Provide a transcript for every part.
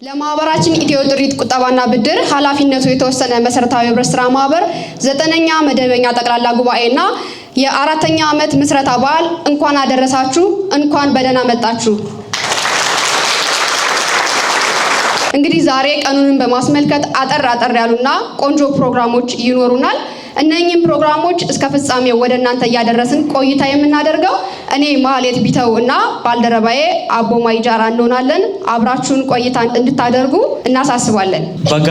ለማህበራችን ኢትዮ ጥሪት ቁጠባና ብድር ኃላፊነቱ የተወሰነ መሰረታዊ ህብረት ስራ ማህበር 9ኛ መደበኛ ጠቅላላ ጉባኤና የ4ኛ ዓመት ምስረታ በዓል እንኳን አደረሳችሁ እንኳን በደህና መጣችሁ። እንግዲህ ዛሬ ቀኑን በማስመልከት አጠር ያሉና ቆንጆ ፕሮግራሞች ይኖሩናል። እነኚህም ፕሮግራሞች እስከ ፍጻሜው ወደ እናንተ ያደረስን ቆይታ የምናደርገው እኔ ማህሌት ቢተው እና ባልደረባዬ አቦ ማይጃራ እንሆናለን። አብራችሁን ቆይታ እንድታደርጉ እናሳስባለን። በጋ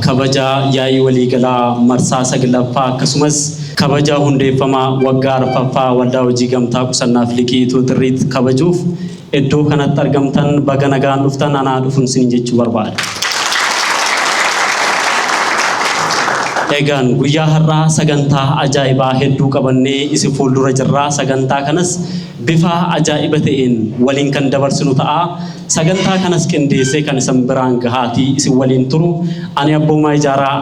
ከበጃ ያይ ወሊገላ መርሳ ሰግለፋ ከሱመስ ከበጃ ሁንዴፈማ ወጋር ፈፋ ወልዳው ጂገምታ ቁሰና ፍሊቂቱ ትሪት ከበጁፍ እዶ ከነጥ አርገምተን በገነጋን ዱፍተን አና ዱፍን ሲንጀቹ በርባል egan guyyaa har'aa sagantaa ajaa'ibaa hedduu qabannee isi fuuldura jirraa sagantaa kanas bifa ajaa'iba ta'een waliin kan dabarsinu ta'a. Sagantaa kanas qindeessee kan isin biraan gahaatii isin waliin turu ani Abboo Maayijaaraa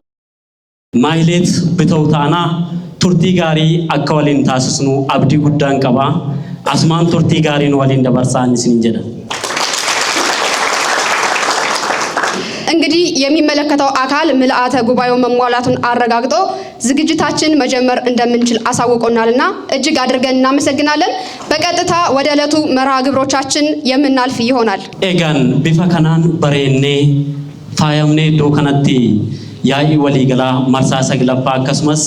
Maahileet Bitoo ta'anaa turtii gaarii akka waliin taasisnu abdii guddaan qaba. Asumaan turtii gaariin waliin dabarsaan isin jedha. እንግዲህ የሚመለከተው አካል ምልአተ ጉባኤው መሟላቱን አረጋግጦ ዝግጅታችን መጀመር እንደምንችል አሳውቆናልና እጅግ አድርገን እናመሰግናለን። በቀጥታ ወደ ዕለቱ መርሃ ግብሮቻችን የምናልፍ ይሆናል። ኤጋን ቢፈከናን በሬኔ ፋያምኔ ዶከነቲ ያይ ወሊገላ መርሳ ሰግለፋ ከስመስ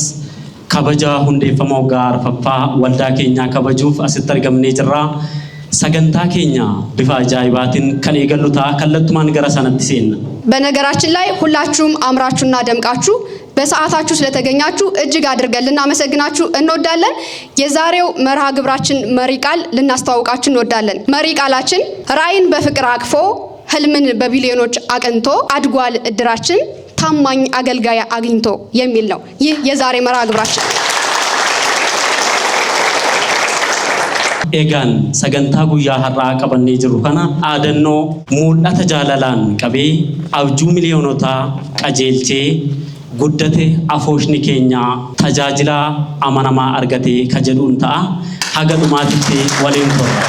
ከበጃ ሁንዴፈማው ጋር ፈፋ ወልዳ ኬኛ ከበጁፍ አስተርገምኔ ጅራ ሰገንታ ኬኛ ቢፋ አጃይባትን ከኔገሉታ ከለቱማን ገረሰነትሴን በነገራችን ላይ ሁላችሁም አምራችሁና ደምቃችሁ በሰዓታችሁ ስለተገኛችሁ እጅግ አድርገን ልናመሰግናችሁ እንወዳለን። የዛሬው መርሃ ግብራችን መሪ ቃል ልናስተዋውቃችሁ እንወዳለን። መሪ ቃላችን ራዕይን በፍቅር አቅፎ ህልምን በቢሊዮኖች አቅንቶ አድጓል እድራችን ታማኝ አገልጋይ አግኝቶ የሚል ነው። ይህ የዛሬ መርሃ ግብራችን egan sagantaa guyyaa har'aa qabannee jiru kana aadannoo mul'ata jaalalaan qabee abjuu miliyoonota qajeelchee guddate afooshni keenya tajaajila amanamaa argate kajedhuun ta'a. haga dhumaatitti waliin turra.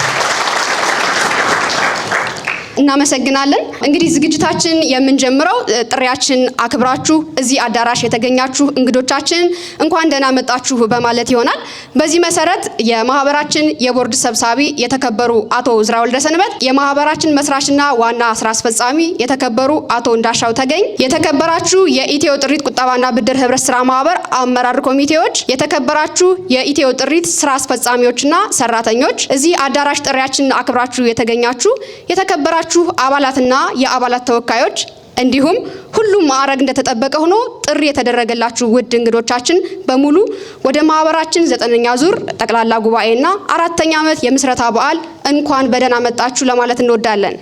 እናመሰግናለን። እንግዲህ ዝግጅታችን የምንጀምረው ጥሪያችን አክብራችሁ እዚህ አዳራሽ የተገኛችሁ እንግዶቻችን እንኳን ደህና መጣችሁ በማለት ይሆናል። በዚህ መሰረት የማህበራችን የቦርድ ሰብሳቢ የተከበሩ አቶ ዝራ ወልደሰንበት፣ የማህበራችን መስራችና ዋና ስራ አስፈጻሚ የተከበሩ አቶ እንዳሻው ተገኝ፣ የተከበራችሁ የኢትዮ ጥሪት ቁጠባና ብድር ህብረት ስራ ማህበር አመራር ኮሚቴዎች፣ የተከበራችሁ የኢትዮ ጥሪት ስራ አስፈጻሚዎችና ሰራተኞች፣ እዚህ አዳራሽ ጥሪያችን አክብራችሁ የተገኛችሁ የተከበራችሁ አባላትና የአባላት ተወካዮች እንዲሁም ሁሉም ማዕረግ እንደተጠበቀ ሆኖ ጥሪ የተደረገላችሁ ውድ እንግዶቻችን በሙሉ ወደ ማህበራችን 9ኛ ዙር ጠቅላላ ጉባኤና 4ኛ ዓመት የምስረታ በዓል እንኳን በደህና መጣችሁ ለማለት እንወዳለን።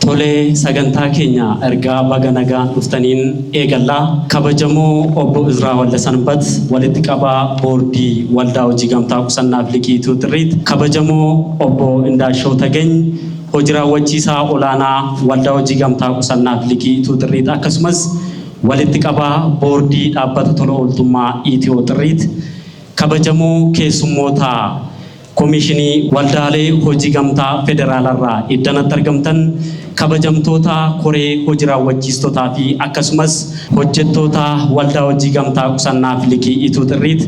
ቶሌ ሰገንታ ኬኛ እርጋ በገነጋን ዱፍተኒን ኤገላ ከበጀሞ ኦቦ እዝራ ወልደሰንበት ወልት ቀባ ቦርዲ ወልዳው ጂገምታ ቁሰና ፍሊቂቱ ትሪት ከበጀሞ ኦቦ እንዳሻው ተገኝ ሆጅራ ወቺሳ ኦላና ወልዳው ጂገምታ ቁሰና ፍሊቂቱ ትሪት አከስመስ ወልት ቀባ ቦርዲ ዳበት ቶሎ ኦልቱማ ኢትዮ ትሪት ከበጀሞ ኬሱሞታ ኮሚሽኒ ወልዳሌ ሆጂ ገምታ ፌደራላራ ኢደነት ተርገምተን kabajamtoota koree hojii raawwachiistootaa fi akkasumas hojjettoota waldaa hojii gamtaa qusannaa filikii ituu xirriit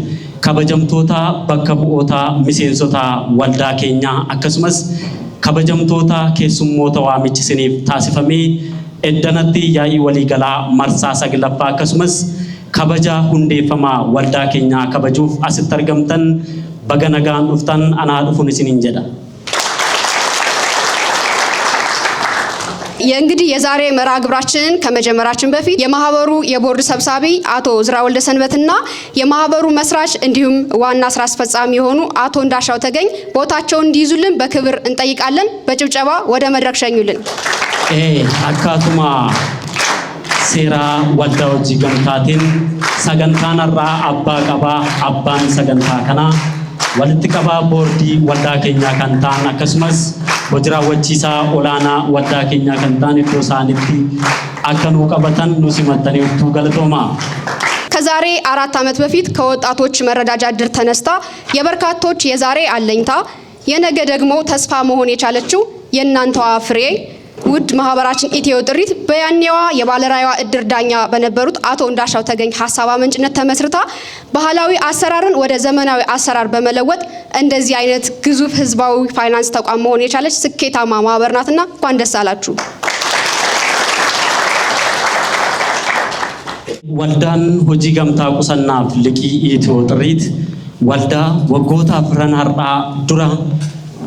kabajamtoota bakka bu'oota miseensota waldaa keenyaa akkasumas kabajamtoota keessummoota waamichisiniif taasifamee eddanatti yaa'ii waliigalaa marsaa saglaffaa akkasumas kabaja hundeeffamaa waldaa keenyaa kabajuuf asitti argamtan baga nagaan dhuftan anaa dhufuun isiniin jedha. የእንግዲህ የዛሬ መርሃ ግብራችንን ከመጀመራችን በፊት የማህበሩ የቦርድ ሰብሳቢ አቶ ዝራ ወልደሰንበትና የማህበሩ መስራች እንዲሁም ዋና ስራ አስፈጻሚ የሆኑ አቶ እንዳሻው ተገኝ ቦታቸውን እንዲይዙልን በክብር እንጠይቃለን። በጭብጨባ ወደ መድረክ ሸኙልን። አካቱማ ሴራ ወልዳው ጂገምታቲን ሰገንታናራ አባ ቀባ አባን ሰገንታ ከና ወልት ቀባ ቦርዲ ወልዳ ኬኛ ካንታን አከስመስ ወጅራ ወቺሳ ኦላና ወልዳ ኬኛ ካንታን ኢዶሳኒቲ አከኑ ቀበተን ኑሲመተን ይቱ ገለቶማ ከዛሬ 4 ዓመት በፊት ከወጣቶች መረዳጃ ድር ተነስታ የበርካቶች የዛሬ አለኝታ የነገ ደግሞ ተስፋ መሆን የቻለችው የእናንተዋ ፍሬ ውድ ማህበራችን ኢትዮ ጥሪት በያኔዋ የባለራዕይዋ እድር ዳኛ በነበሩት አቶ እንዳሻው ተገኝ ሐሳብ አመንጭነት ተመስርታ ባህላዊ አሰራርን ወደ ዘመናዊ አሰራር በመለወጥ እንደዚህ አይነት ግዙፍ ህዝባዊ ፋይናንስ ተቋም መሆን የቻለች ስኬታማ ማህበር ናትና እንኳን ደስ አላችሁ። ወልዳን ሆጂ ገምታ ቁሰናፍ ልቂ ኢትዮ ጥሪት ወልዳ ወጎታ ፍረናራ ዱራ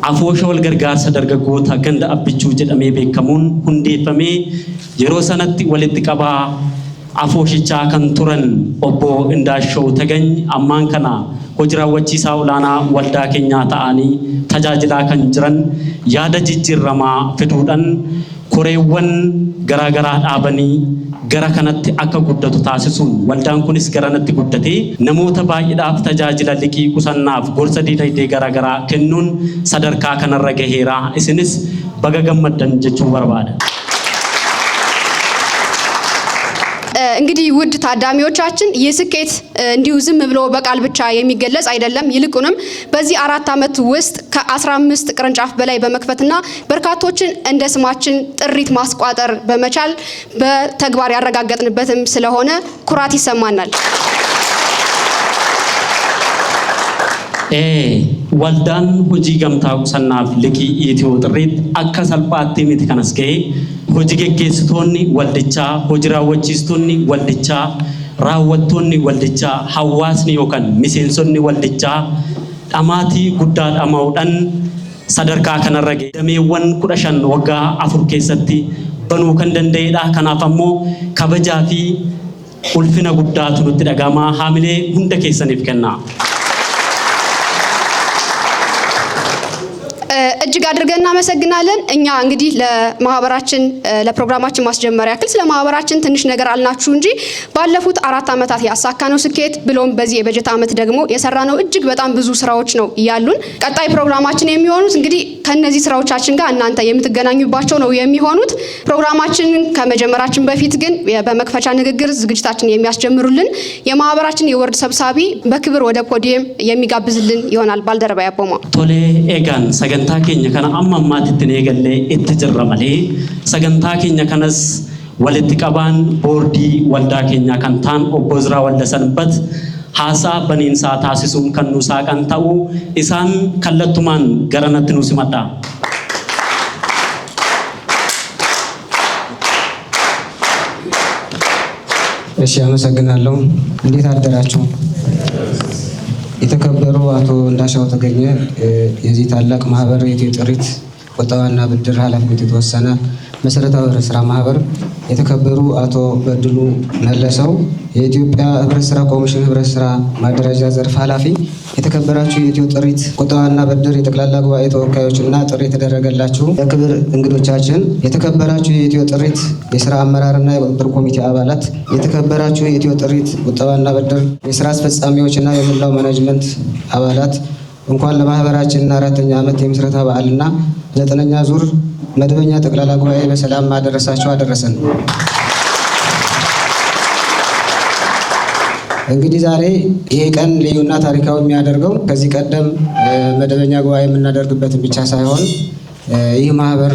Afoosha wal gargaarsa dargaggoota ganda abbichuu jedhamee beekamuun hundeeffamee yeroo sanatti walitti qabaa afooshichaa kan turan obbo Indaashoo Tagany ammaan kana hojii raawwachiisaa olaanaa waldaa keenyaa ta'anii tajaajilaa kan jiran yaada jijjiiramaa fiduudhaan koreewwan garaagaraa dhaabanii gara kanatti akka guddatu taasisuun waldaan kunis garanatti guddatee namoota baay'eedhaaf tajaajila liqii qusannaaf gorsa diinagdee garaagaraa kennuun sadarkaa kanarra gaheera. Isinis baga gammaddan jechuu barbaada. እንግዲህ ውድ ታዳሚዎቻችን የስኬት እንዲሁ ዝም ብሎ በቃል ብቻ የሚገለጽ አይደለም። ይልቁንም በዚህ 4 ዓመት ውስጥ ከ15 ቅርንጫፍ በላይ በመክፈትና በርካቶችን እንደ ስማችን ጥሪት ማስቋጠር በመቻል በተግባር ያረጋገጥንበትም ስለሆነ ኩራት ይሰማናል። waldaan hojii gamtaa qusannaaf liqii ኢትዮ ጥሪት akka salphaatti miti kanas ga'e hojii geggeessitoonni waldichaa hojii raawwachiistonni waldichaa raawwattoonni waldichaa hawaasni yookaan miseensonni waldichaa dhamaatii guddaa dhamaa'uudhaan sadarkaa kanarra ga'e dameewwan 15 waggaa 4 keessatti banuu kan danda'edha. Kanaaf ammoo kabajaa fi ulfina guddaatu nutti dhagama. Haamilee hunda keessaniif kenna. እጅግ አድርገን እናመሰግናለን። እኛ እንግዲህ ለማህበራችን ለፕሮግራማችን ማስጀመሪያ ያክል ስለ ማህበራችን ትንሽ ነገር አልናችሁ እንጂ ባለፉት 4 ዓመታት ያሳካነው ስኬት ብሎም በዚህ የበጀት ዓመት ደግሞ የሰራነው እጅግ በጣም ብዙ ስራዎች ነው ያሉን። ቀጣይ ፕሮግራማችን የሚሆኑት እንግዲህ ከነዚህ ስራዎቻችን ጋር እናንተ የምትገናኙባቸው ነው የሚሆኑት። ፕሮግራማችንን ከመጀመራችን በፊት ግን በመክፈቻ ንግግር ዝግጅታችን የሚያስጀምሩልን የማህበራችን የወርድ ሰብሳቢ በክብር ወደ ፖዲየም የሚጋብዝልን ይሆናል። ባልደረባ ያቦማ ቶሌ ኤጋን sagantaa keenya kana amma ammaatti eegallee itti jirra malee sagantaa keenya kanas walitti qabaan boordii waldaa keenya kan ta'an obbo Izraa Waldasanbat haasaa baniinsaa taasisuun kan nu saaqan ta'uu isaan kallattumaan garanatti nu simadha. እሺ አመሰግናለሁ። እንዴት አደራችሁ? የተከበሩ አቶ እንዳሻው ተገኘ የዚህ ታላቅ ማህበር የኢትዮ ጥሪት ቁጠባና ብድር ኃላፊነት የተወሰነ መሰረታዊ ስራ ማህበር፣ የተከበሩ አቶ በድሉ መለሰው የኢትዮጵያ ህብረት ስራ ኮሚሽን ህብረት ስራ ማደራጃ ዘርፍ ኃላፊ፣ የተከበራችሁ የኢትዮ ጥሪት ቁጠባና ብድር የጠቅላላ ጉባኤ ተወካዮችና ጥሪ የተደረገላችሁ የክብር እንግዶቻችን፣ የተከበራችሁ የኢትዮ ጥሪት የስራ አመራርና የቁጥጥር ኮሚቴ አባላት፣ የተከበራችሁ የኢትዮ ጥሪት ቁጠባና ብድር የስራ አስፈጻሚዎችና የመላው ማኔጅመንት አባላት እንኳን ለማህበራችን 4ኛ ዓመት የምስረታ በዓልና 9ኛ ዙር መደበኛ ጠቅላላ ጉባኤ በሰላም አደረሳችሁ አደረሰን። እንግዲህ ዛሬ ይሄ ቀን ልዩና ታሪካዊ የሚያደርገው ከዚህ ቀደም መደበኛ ጉባኤ የምናደርግበት ብቻ ሳይሆን ይህ ማህበር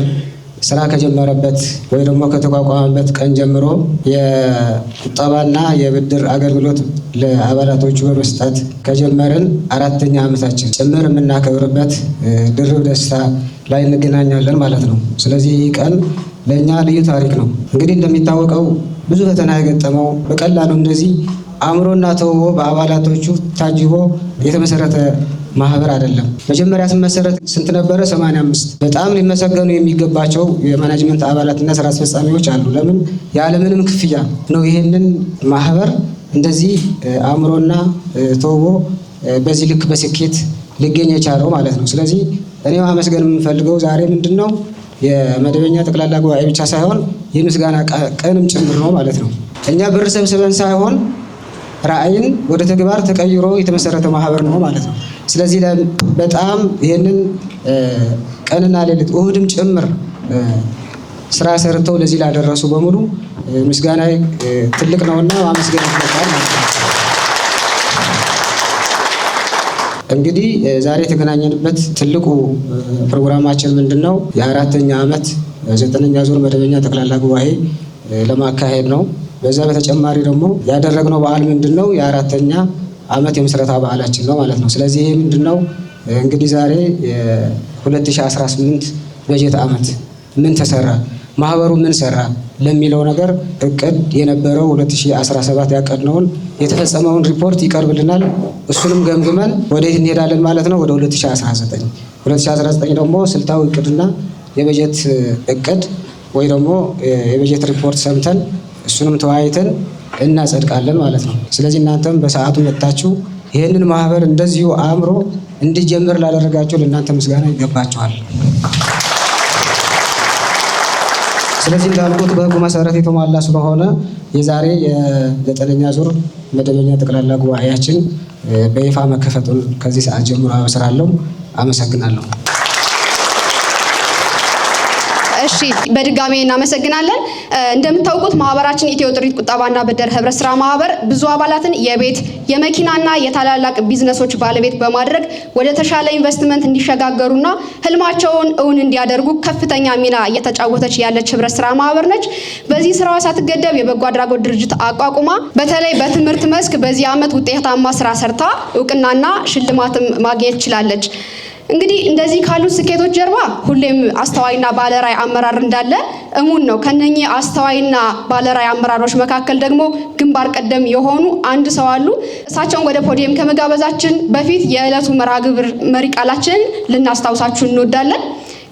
ስራ ከጀመረበት ወይ ደግሞ ከተቋቋመበት ቀን ጀምሮ የቁጠባና የብድር አገልግሎት ለአባላቶቹ በመስጠት ከጀመርን 4ኛ ዓመታችን ጭምር የምናከብርበት ድርብ ደስታ ላይ እንገናኛለን ማለት ነው። ስለዚህ ይህ ቀን ለእኛ ልዩ ታሪክ ነው። እንግዲህ እንደሚታወቀው ብዙ ፈተና የገጠመው በቀላሉ እንደዚህ አእምሮና ተውቦ በአባላቶቹ ታጅቦ የተመሰረተ ማህበር አይደለም። መጀመሪያ ሲመሰረት ስንት ነበረ? 85። በጣም ሊመሰገኑ የሚገባቸው የማኔጅመንት አባላትና ስራ አስፈጻሚዎች አሉ። ለምን? ያለምንም ክፍያ ነው ይሄንን ማህበር እንደዚህ አእምሮና ተውቦ በዚህ ልክ በስኬት ሊገኝ የቻለው ማለት ነው። ስለዚህ እኔ ማመስገን የምፈልገው ዛሬ ምንድነው የመደበኛ ጠቅላላ ጉባኤ ብቻ ሳይሆን የምስጋና ቀንም ጭምር ነው ማለት ነው። እኛ ብር ሰብስበን ሳይሆን ራዕይን ወደ ተግባር ተቀይሮ የተመሰረተ ማህበር ነው ማለት ነው። ስለዚህ በጣም ይሄንን ቀንና ሌሊት እሁድም ጭምር ስራ ሰርተው ለዚህ ላደረሱ በሙሉ ምስጋና ትልቅ ነውና ማመስገን ይገባል ማለት ነው። እንግዲህ ዛሬ የተገናኘንበት ትልቁ ፕሮግራማችን ምንድነው? የ4ኛ ዓመት 9ኛ ዙር መደበኛ ጠቅላላ ጉባኤ ለማካሄድ ነው። በዛ በተጨማሪ ደግሞ ያደረግነው በዓል ምንድነው? የ4ኛ ዓመት የምስረታ በዓላችን ነው ማለት ነው። ስለዚህ ይሄ ምንድነው? እንግዲህ ዛሬ 2018 በጀት ዓመት ምን ተሰራ፣ ማህበሩ ምን ሰራ ለሚለው ነገር እቅድ የነበረው 2017 ያቀድነውን የተፈጸመውን ሪፖርት ይቀርብልናል። እሱንም ገምግመን ወዴት እንሄዳለን ማለት ነው? ወደ 2019 ደግሞ ስልታዊ እቅድና የበጀት እቅድ ወይ ደግሞ የበጀት ሪፖርት ሰምተን እሱንም ተወያይተን እናጸድቃለን ማለት ነው። ስለዚህ እናንተም በሰዓቱ መጥታችሁ ይህንን ማህበር እንደዚሁ አእምሮ እንዲጀምር ላደረጋችሁ ለእናንተ ምስጋና ይገባችኋል። ስለዚህ እንዳልኩት በህጉ መሰረት የተሟላ ስለሆነ የዛሬ የ9ኛ ዙር መደበኛ ጠቅላላ ጉባኤያችን በይፋ መከፈቱን ከዚህ ሰዓት ጀምሮ አበስራለሁ። አመሰግናለሁ። እሺ በድጋሚ እናመሰግናለን። እንደምታውቁት ማህበራችን ኢትዮ ጥሪት ቁጠባና ብድር ህብረት ስራ ማህበር ብዙ አባላትን የቤት የመኪናና የታላላቅ ቢዝነሶች ባለቤት በማድረግ ወደ ተሻለ ኢንቨስትመንት እንዲሸጋገሩና ህልማቸውን እውን እንዲያደርጉ ከፍተኛ ሚና እየተጫወተች ያለች ህብረት ስራ ማህበር ነች። በዚህ ስራዋ ሳትገደብ የበጎ አድራጎት ድርጅት አቋቁማ በተለይ በትምህርት መስክ በዚህ ዓመት ውጤታማ ስራ ሰርታ እውቅናና ሽልማትም ማግኘት ችላለች። እንግዲህ እንደዚህ ካሉት ስኬቶች ጀርባ ሁሌም አስተዋይና ባለራዕይ አመራር እንዳለ እሙን ነው። ከነኚህ አስተዋይና ባለራዕይ አመራሮች መካከል ደግሞ ግንባር ቀደም የሆኑ አንድ ሰው አሉ። እሳቸውን ወደ ፖዲየም ከመጋበዛችን በፊት የዕለቱ መርሃ ግብር መሪ ቃላችንን ልናስታውሳችሁ እንወዳለን።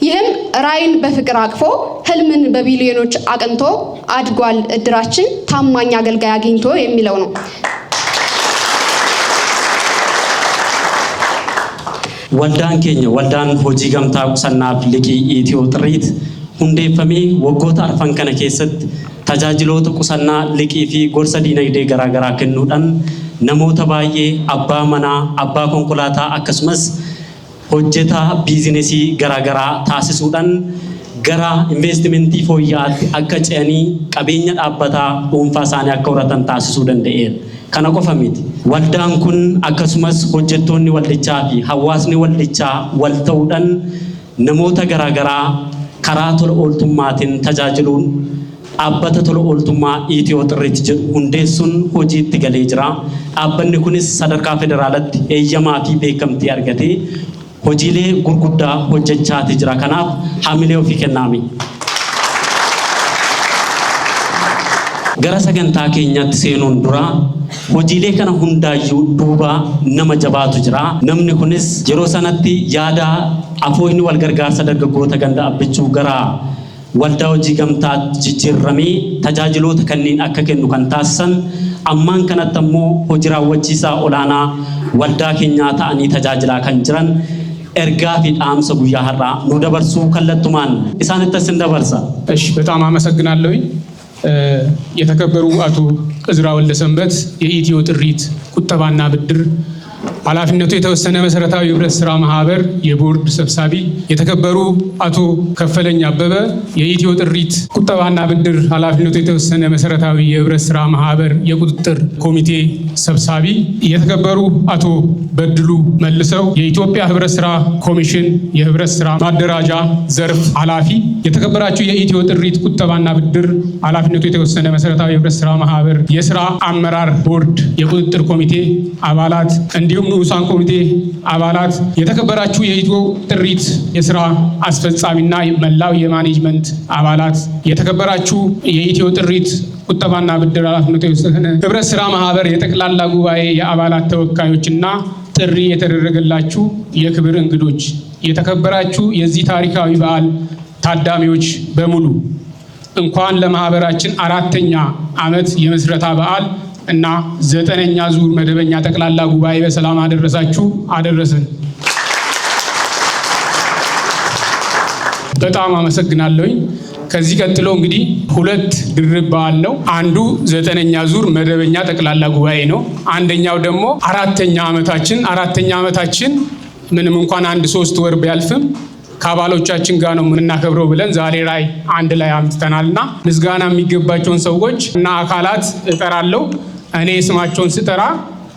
ይህም ራዕይን በፍቅር አቅፎ ህልምን በቢሊዮኖች አቅንቶ አድጓል እድራችን ታማኝ አገልጋይ አግኝቶ የሚለው ነው። Waldaan keenya waldaan hojii gamtaa qusannaaf liqii Itiyoo Xirriit hundeeffamee waggoota arfan kana keessatti tajaajiloota qusannaa liqii fi gorsa diinagdee garaagaraa kennuudhaan namoota baay'ee abbaa manaa, abbaa konkolaataa akkasumas hojjetaa biizinesii garaagaraa taasisuudhaan gara investimentii fooyya'aatti akka ce'anii qabeenya dhaabbataa dhuunfaa isaanii akka horatan taasisuu danda'eera. Kana qofa miti. Waldaan kun akkasumas hojjettoonni waldichaa fi hawaasni waldichaa wal ta'uudhaan namoota garaagaraa karaa tola ooltummaatiin tajaajiluun dhaabbata tola ooltummaa Itiyoo Xirriit jedhu hundeessuun hojiitti galee jira. Dhaabbanni kunis sadarkaa federaalatti eeyyamaa fi beekamtii argatee hojiilee gurguddaa hojjechaati jira. Kanaaf haamilee ofii kennaami. Gara sagantaa keenyaatti seenuun dura hojiilee kana hundaayyuu duuba nama jabaatu jira. Namni kunis yeroo sanatti yaada afooyni wal gargaarsa dargaggoota ganda abbichuu gara waldaa hojii gamtaa jijjiirramee tajaajiloota kanneen akka kennu kan taasisan ammaan kanatti ammoo hojii raawwachiisaa olaanaa waldaa keenyaa ta'anii tajaajilaa kan jiran ergaa fi dhaamsa guyyaa har'aa nu dabarsuu kallattumaan isaanittas hin dabarsa. እሺ በጣም አመሰግናለሁኝ። የተከበሩ አቶ እዝራ ወልደሰንበት የኢትዮ ጥሪት ቁጠባና ብድር ኃላፊነቱ የተወሰነ መሰረታዊ ህብረት ስራ ማህበር የቦርድ ሰብሳቢ፣ የተከበሩ አቶ ከፈለኝ አበበ የኢትዮ ጥሪት ቁጠባና ብድር ኃላፊነቱ የተወሰነ መሰረታዊ የህብረት ስራ ማህበር የቁጥጥር ኮሚቴ ሰብሳቢ፣ የተከበሩ አቶ በድሉ መልሰው የኢትዮጵያ ህብረት ስራ ኮሚሽን የህብረት ስራ ማደራጃ ዘርፍ ኃላፊ፣ የተከበራችሁ የኢትዮ ጥሪት ቁጠባና ብድር ኃላፊነቱ የተወሰነ መሰረታዊ ህብረት ስራ ማህበር የስራ አመራር ቦርድ የቁጥጥር ኮሚቴ አባላት እንዲሁም ንዑሳን ኮሚቴ አባላት፣ የተከበራችሁ የኢትዮ ጥሪት የስራ አስፈጻሚና መላው የማኔጅመንት አባላት፣ የተከበራችሁ የኢትዮ ጥሪት ቁጠባና ብድር ኃላፊነቱ የተወሰነ ህብረት ስራ ማህበር የጠቅላላ ጉባኤ የአባላት ተወካዮችና ጥሪ የተደረገላችሁ የክብር እንግዶች፣ የተከበራችሁ የዚህ ታሪካዊ በዓል ታዳሚዎች በሙሉ እንኳን ለማህበራችን 4ኛ ዓመት የምስረታ በዓል እና 9ኛ ዙር መደበኛ ጠቅላላ ጉባኤ በሰላም አደረሳችሁ አደረሰን። በጣም አመሰግናለሁኝ። ከዚህ ቀጥሎ እንግዲህ 2 ድርብ በዓል ነው። አንዱ 9ኛ ዙር መደበኛ ጠቅላላ ጉባኤ ነው። አንደኛው ደግሞ 4ኛ ዓመታችን ምንም እንኳን 1-3 ወር ቢያልፍም ከአባሎቻችን ጋር ነው የምናከብረው ብለን ዛሬ ላይ አንድ ላይ አምጥተናልና ምስጋና የሚገባቸውን ሰዎች እና አካላት እጠራለሁ። እኔ ስማቸውን ስጠራ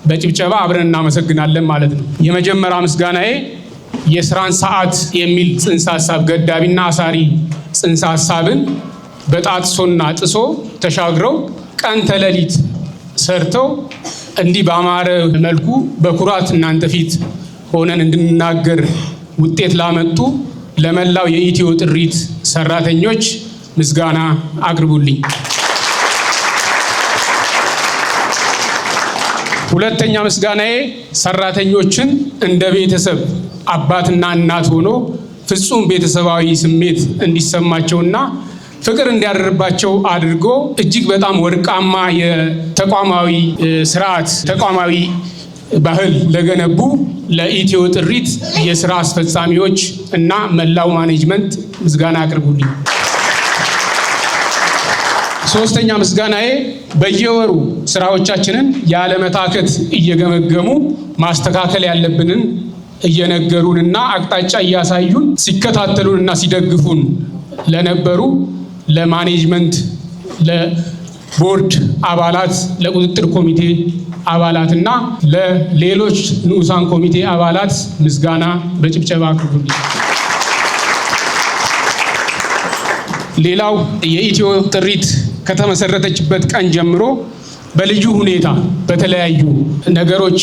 በጭብጨባ አብረን እናመሰግናለን ማለት ነው። የመጀመሪያ ምስጋናዬ የስራን ሰዓት የሚል ጽንሰ ሐሳብ ገዳቢና አሳሪ ጽንሰ ሐሳብን በጣጥሶና ጥሶ ተሻግረው ቀን ተሌሊት ሰርተው እንዲህ ባማረ መልኩ በኩራት እናንተ ፊት ሆነን እንድንናገር ውጤት ላመጡ ለመላው የኢትዮ ጥሪት ሰራተኞች ምስጋና አቅርቡልኝ። ሁለተኛ ምስጋናዬ ሰራተኞችን እንደ ቤተሰብ አባትና እናት ሆኖ ፍጹም ቤተሰባዊ ስሜት እንዲሰማቸውና ፍቅር እንዲያደርባቸው አድርጎ እጅግ በጣም ወርቃማ የተቋማዊ ስርዓት ተቋማዊ ባህል ለገነቡ ለኢትዮ ጥሪት የስራ አስፈጻሚዎች እና መላው ማኔጅመንት ምስጋና አቅርቡልኝ። ሶስተኛ ምስጋናዬ በየወሩ ስራዎቻችንን ያለመታከት እየገመገሙ ማስተካከል ያለብንን እየነገሩንና አቅጣጫ እያሳዩን ሲከታተሉንና ሲደግፉን ለነበሩ ለማኔጅመንት፣ ለቦርድ አባላት፣ ለቁጥጥር ኮሚቴ አባላትና ለሌሎች ንዑሳን ኮሚቴ አባላት ምስጋና በጭብጨባ አቅርቡልኝ። ሌላው የኢትዮ ጥሪት ከተመሰረተችበት ቀን ጀምሮ በልዩ ሁኔታ በተለያዩ ነገሮች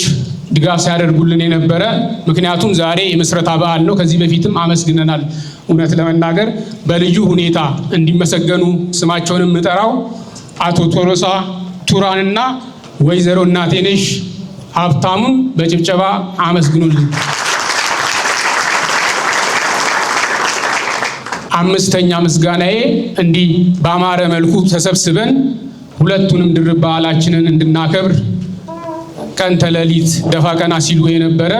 ድጋፍ ሲያደርጉልን የነበረ ምክንያቱም ዛሬ የምስረታ በዓል ነው። ከዚህ በፊትም አመስግነናል። እውነት ለመናገር በልዩ ሁኔታ እንዲመሰገኑ ስማቸውንም ምጠራው አቶ ቶሎሳ ቱራንና ወይዘሮ እናቴነሽ ሀብታሙን በጭብጨባ አመስግኑልኝ። አምስተኛ ምስጋናዬ እንዲህ በአማረ መልኩ ተሰብስበን ሁለቱንም ድርብ በዓላችንን እንድናከብር ቀን ተሌሊት ደፋ ቀና ሲሉ የነበረ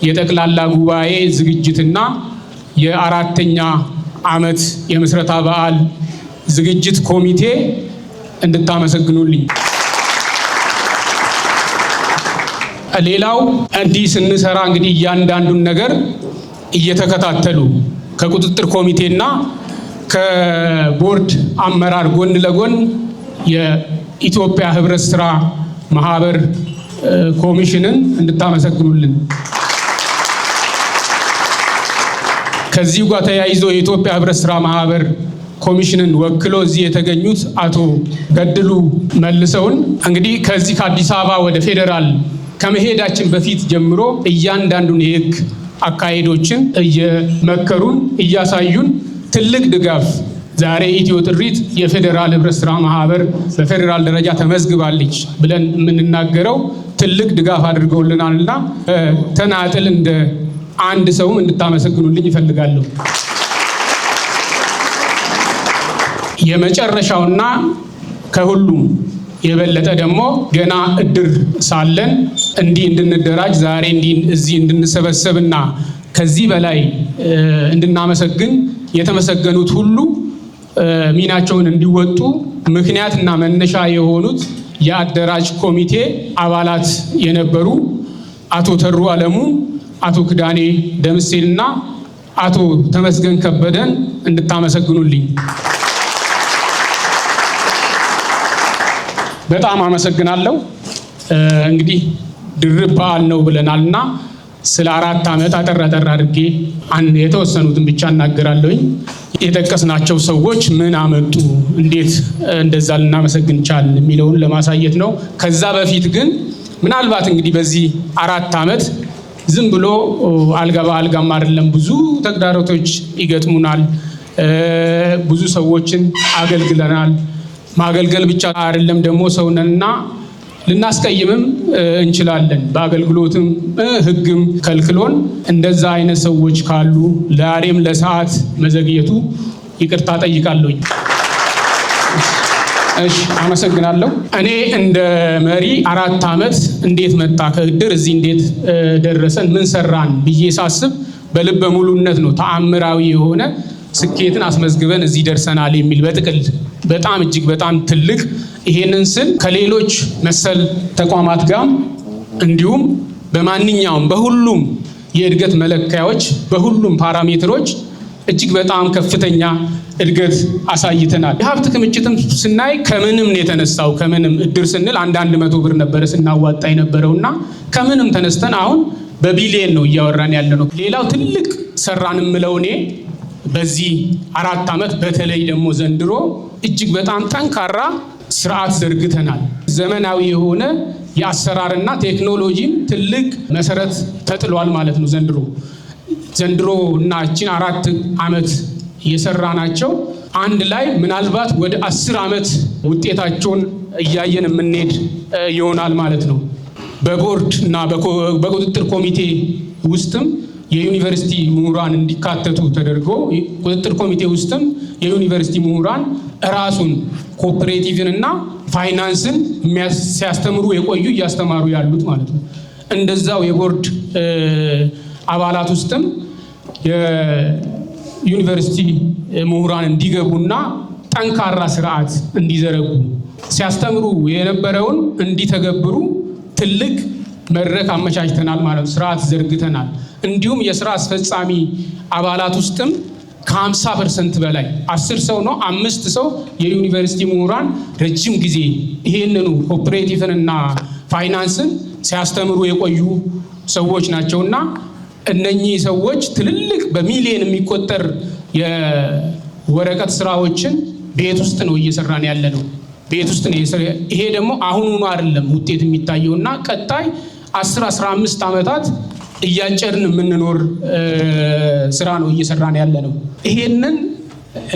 የጠቅላላ ጉባኤ ዝግጅትና የአራተኛ ዓመት የምስረታ በዓል ዝግጅት ኮሚቴ እንድታመሰግኑልኝ። ሌላው እንዲህ ስንሰራ እንግዲህ እያንዳንዱን ነገር እየተከታተሉ ከቁጥጥር ኮሚቴና ከቦርድ አመራር ጎን ለጎን የኢትዮጵያ ህብረት ስራ ማህበር ኮሚሽንን እንድታመሰግኑልን። ከዚህ ጋር ተያይዞ የኢትዮጵያ ህብረት ስራ ማህበር ኮሚሽንን ወክሎ እዚህ የተገኙት አቶ ገድሉ መልሰውን እንግዲህ ከዚህ ከአዲስ አበባ ወደ ፌዴራል ከመሄዳችን በፊት ጀምሮ እያንዳንዱን የህግ አካሄዶችን እየመከሩን እያሳዩን ትልቅ ድጋፍ ዛሬ ኢትዮ ጥሪት የፌዴራል ህብረት ስራ ማህበር በፌዴራል ደረጃ ተመዝግባለች ብለን የምንናገረው ትልቅ ድጋፍ አድርገውልናልና ተናጥል እንደ አንድ ሰውም እንድታመሰግኑልኝ ይፈልጋለሁ። የመጨረሻውና ከሁሉም የበለጠ ደግሞ ገና እድር ሳለን እንዲህ እንድንደራጅ ዛሬ እዚህ እንድንሰበሰብና ከዚህ በላይ እንድናመሰግን የተመሰገኑት ሁሉ ሚናቸውን እንዲወጡ ምክንያትና መነሻ የሆኑት የአደራጅ ኮሚቴ አባላት የነበሩ አቶ ተሩ አለሙ፣ አቶ ክዳኔ ደምሴልና አቶ ተመስገን ከበደን እንድታመሰግኑልኝ በጣም አመሰግናለሁ። እንግዲህ ድርብ በዓል ነው ብለናልና ስለ 4 ዓመት አጠር አድርጌ የተወሰኑትን ብቻ እናገራለሁኝ። የጠቀስናቸው ሰዎች ምን አመጡ፣ እንዴት እንደዛ ልናመሰግን ቻልን የሚለውን ለማሳየት ነው። ከዛ በፊት ግን ምናልባት እንግዲህ በዚህ 4 ዓመት ዝም ብሎ አልጋ በአልጋም አይደለም፣ ብዙ ተግዳሮቶች ይገጥሙናል። ብዙ ሰዎችን አገልግለናል። ማገልገል ብቻ አይደለም ደግሞ ሰውነንና ልናስቀይምም እንችላለን። በአገልግሎትም ሕግም ከልክሎን እንደዛ አይነት ሰዎች ካሉ ዛሬም ለሰዓት መዘግየቱ ይቅርታ ጠይቃለሁኝ። እሺ፣ አመሰግናለሁ። እኔ እንደ መሪ 4 ዓመት እንዴት መጣ ከእድር እዚህ እንዴት ደረሰን ምን ሰራን ብዬ ሳስብ በልበ ሙሉነት ነው ተአምራዊ የሆነ ስኬትን አስመዝግበን እዚህ ደርሰናል የሚል በጥቅል በጣም እጅግ በጣም ትልቅ። ይሄንን ስል ከሌሎች መሰል ተቋማት ጋር እንዲሁም በማንኛውም በሁሉም የእድገት መለኪያዎች በሁሉም ፓራሜትሮች እጅግ በጣም ከፍተኛ እድገት አሳይተናል። የሀብት ክምችትም ስናይ ከምንም ነው የተነሳው። ከምንም እድር ስንል አንዳንድ 100 ብር ነበረ ስናዋጣ የነበረውና ከምንም ተነስተን አሁን በቢሊየን ነው እያወራን ያለ ነው። ሌላው ትልቅ ሰራን የምለው እኔ በዚህ 4 ዓመት በተለይ ደግሞ ዘንድሮ እጅግ በጣም ጠንካራ ስርዓት ዘርግተናል። ዘመናዊ የሆነ የአሰራርና ቴክኖሎጂን ትልቅ መሰረት ተጥሏል ማለት ነው። ዘንድሮ እና እቺን 4 ዓመት የሰራናቸው አንድ ላይ ምናልባት ወደ 10 ዓመት ውጤታቸውን እያየን የምንሄድ ይሆናል ማለት ነው። በቦርድ እና በቁጥጥር ኮሚቴ ውስጥም የዩኒቨርሲቲ ምሁራን እንዲካተቱ ተደርጎ ቁጥጥር ኮሚቴ ውስጥም የዩኒቨርሲቲ ምሁራን ራሱን ኮኦፐሬቲቭን እና ፋይናንስን ሲያስተምሩ የቆዩ እያስተማሩ ያሉት ማለት ነው። እንደዛው የቦርድ አባላት ውስጥም የዩኒቨርሲቲ ምሁራን እንዲገቡና ጠንካራ ስርዓት እንዲዘረጉ ሲያስተምሩ የነበረውን እንዲተገብሩ ትልቅ መድረክ አመቻችተናል ማለት ነው። ስርዓት ዘርግተናል። እንዲሁም የስራ አስፈጻሚ አባላት ውስጥም ከ50% በላይ 10 ሰው ነው 5 ሰው የዩኒቨርሲቲ ምሁራን ረጅም ጊዜ ይሄንኑ ኮኦፐሬቲቭን እና ፋይናንስን ሲያስተምሩ የቆዩ ሰዎች ናቸውና እነኚህ ሰዎች ትልልቅ በሚሊዮን የሚቆጠር የወረቀት ስራዎችን ቤት ውስጥ ነው እየሰራን ያለ ነው። ቤት ውስጥ ነው። ይሄ ደግሞ አሁኑኑ አይደለም ውጤት የሚታየውና ቀጣይ 10-15 ዓመታት እያጨድን የምንኖር ስራ ነው እየሰራን ያለ ነው። ይሄንን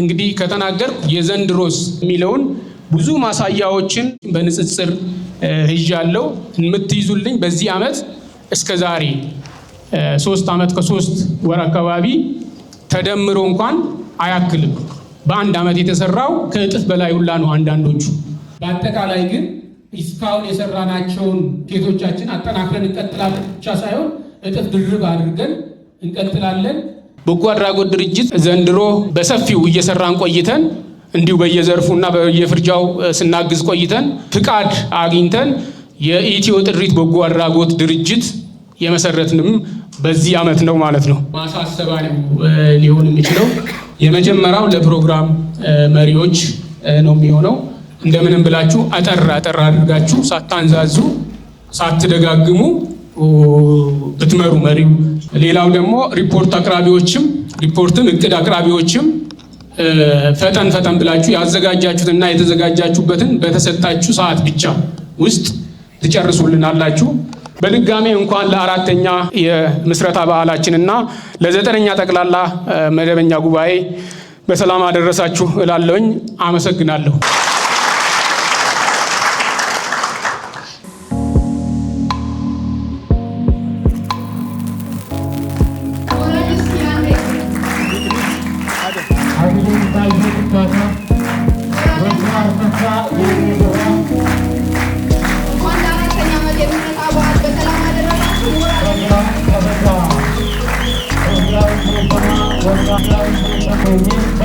እንግዲህ ከተናገር የዘንድሮስ የሚለውን ብዙ ማሳያዎችን በንጽጽር ይዣለሁ። የምትይዙልኝ በዚህ ዓመት እስከ ዛሬ 3 ዓመት ከ3 ወር አካባቢ ተደምሮ እንኳን አያክልም። በአንድ ዓመት የተሰራው ከእጥፍ በላይ ሁላ ነው አንዳንዶቹ። በአጠቃላይ ግን እስካሁን የሰራናቸውን ውጤቶቻችን አጠናክረን እንቀጥላለን ብቻ ሳይሆን እጥፍ ድርብ አድርገን እንቀጥላለን። በጎ አድራጎት ድርጅት ዘንድሮ በሰፊው እየሰራን ቆይተን እንዲሁ በየዘርፉና በየፍርጃው ስናግዝ ቆይተን ፍቃድ አግኝተን የኢትዮ ጥሪት በጎ አድራጎት ድርጅት የመሰረትንም በዚህ ዓመት ነው ማለት ነው። ማሳሰቢያ ሊሆን የሚችለው የመጀመሪያው ለፕሮግራም መሪዎች ነው የሚሆነው። እንደምንም ብላችሁ አጠር አድርጋችሁ ሳታንዛዙ ሳትደጋግሙ ብትመሩ መሪው። ሌላው ደግሞ ሪፖርት አቅራቢዎችም ሪፖርትም እቅድ አቅራቢዎችም ፈጠን ብላችሁ ያዘጋጃችሁትና የተዘጋጃችሁበትን በተሰጣችሁ ሰዓት ብቻ ውስጥ ትጨርሱልናላችሁ። በድጋሜ እንኳን ለ4ኛ የምስረታ በዓላችንና ለ9ኛ ጠቅላላ መደበኛ ጉባኤ በሰላም አደረሳችሁ እላለሁኝ። አመሰግናለሁ። Thank you.